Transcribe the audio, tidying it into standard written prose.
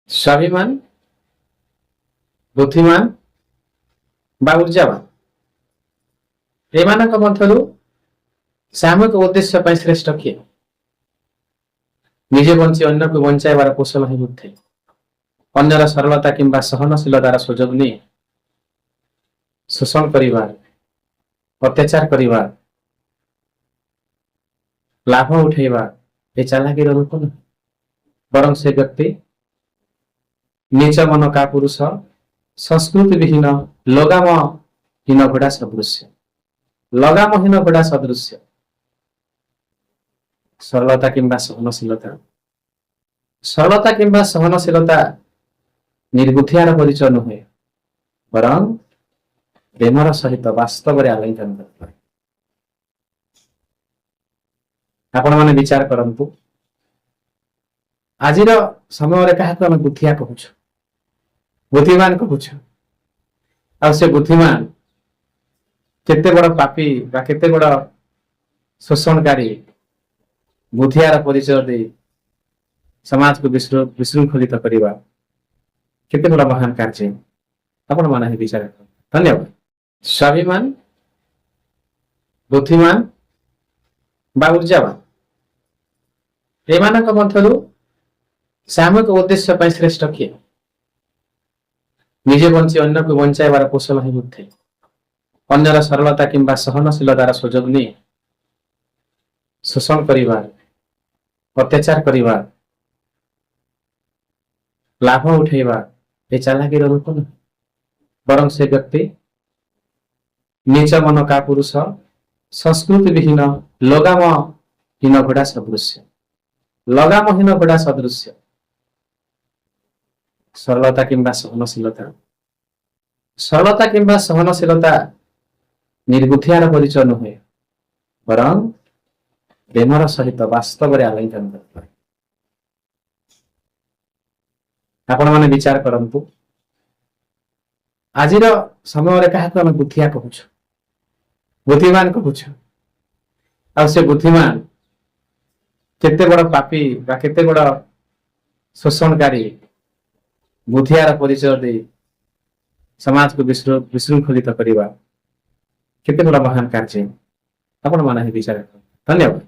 ସ୍ୱାଭିମାନ, ବୁଦ୍ଧିମାନ ବା ଉର୍ଜାବାନ ଏମାନଙ୍କ ମଧ୍ୟରୁ ସାମୂହିକ ଉଦ୍ଦେଶ୍ୟ ପାଇଁ ଶ୍ରେଷ୍ଠ କିଏ? ନିଜେ ବଞ୍ଚି ଅନ୍ୟକୁ ବଞ୍ଚାଇବାର କୌଶଳ ହିଁ ବୁଦ୍ଧି। ଅନ୍ୟର ସରଳତା କିମ୍ବା ସହନଶୀଳତାର ସୁଯୋଗ ନେଇ ଶୋଷଣ କରିବା, ଅତ୍ୟାଚାର କରିବା, ଲାଭ ଉଠେଇବା ଏ ଚାଲାକିର ରୂପ ନୁହେଁ। ବରଂ ସେ ବ୍ୟକ୍ତି ନିଜ ମନ କା ପୁରୁଷ, ସଂସ୍କୃତି ବିହୀନ ଲଗାମହୀନ ଘୋଡ଼ା ସଦୃଶ୍ୟ। ଲଗାମହୀନ ଘୋଡ଼ା ସଦୃଶ୍ୟ। ସରଳତା କିମ୍ବା ସହନଶୀଳତା, ସରଳତା କିମ୍ବା ସହନଶୀଳତା ନିର୍ବୁଦ୍ଧିଆର ପରିଚୟ ନୁହେଁ, ବରଂ ପ୍ରେମର ସହିତ ବାସ୍ତବରେ ଆଲିଙ୍ଗନ କରିଥାଏ। ଆପଣମାନେ ବିଚାର କରନ୍ତୁ, ଆଜିର ସମୟରେ କାହାକୁ ଆମେ ବୁଦ୍ଧିଆ କହୁଛୁ, ବୁଦ୍ଧିମାନ କହୁଛୁ, ଆଉ ସେ ବୁଦ୍ଧିମାନ କେତେ ବଡ଼ ପାପୀ ବା କେତେ ବଡ଼ ଶୋଷଣକାରୀ ବୁଦ୍ଧିଆର ପରିଚୟ ଦେଇ ସମାଜକୁ ବିଶୃଙ୍ଖଳିତ କରିବା କେତେ ବଡ଼ ମହାନ କାର୍ଯ୍ୟ। ଆପଣମାନେ ହିଁ ବିଚାର କରନ୍ତୁ। ଧନ୍ୟବାଦ। ସ୍ୱାଭିମାନ, ବୁଦ୍ଧିମାନ ବା ଉର୍ଜାବାନ ଏମାନଙ୍କ ମଧ୍ୟରୁ ସାମୂହିକ ଉଦ୍ଦେଶ୍ୟ ପାଇଁ ଶ୍ରେଷ୍ଠ କିଏ? ନିଜେ ବଞ୍ଚି ଅନ୍ୟକୁ ବଞ୍ଚାଇବାର କୌଶଳ ହିଁ ବୁଦ୍ଧି। ଅନ୍ୟର ସରଳତା କିମ୍ବା ସହନଶୀଳତାର ସୁଯୋଗ ନେଇ ଶୋଷଣ କରିବା, ଅତ୍ୟାଚାର କରିବା, ଲାଭ ଉଠେଇବା ଏ ଚାଲାକିର ରୂପ ନୁହେଁ। ବରଂ ସେ ବ୍ୟକ୍ତି ନିଜ ମନ କା ପୁରୁଷ, ସଂସ୍କୃତି ବିହୀନ ଲଗାମହୀନ ଘୋଡ଼ା ସଦୃଶ୍ୟ। ଲଗାମହୀନ ଘୋଡ଼ା ସଦୃଶ୍ୟ। ସରଳତା କିମ୍ବା ସହନଶୀଳତା, ସରଳତା କିମ୍ବା ସହନଶୀଳତା ନିର୍ବୁଦ୍ଧିଆର ପରିଚୟ ନୁହେଁ, ବରଂ ପ୍ରେମର ସହିତ ବାସ୍ତବରେ ଆଲିଙ୍ଗନ କରିଥାଏ। ଆପଣମାନେ ବିଚାର କରନ୍ତୁ, ଆଜିର ସମୟରେ କାହାକୁ ଆମେ ବୁଦ୍ଧିଆ କହୁଛୁ, ବୁଦ୍ଧିମାନ କହୁଛୁ, ଆଉ ସେ ବୁଦ୍ଧିମାନ କେତେ ବଡ଼ ପାପୀ ବା କେତେ ବଡ଼ ଶୋଷଣକାରୀ ବୁଦ୍ଧିଆର ପରିଚୟ ଦେଇ ସମାଜକୁ ବିଶୃଙ୍ଖଳିତ କରିବା କେତେ ବଡ଼ ମହାନ କାର୍ଯ୍ୟ। ଆପଣମାନେ ହିଁ ବିଚାର କରନ୍ତୁ। ଧନ୍ୟବାଦ।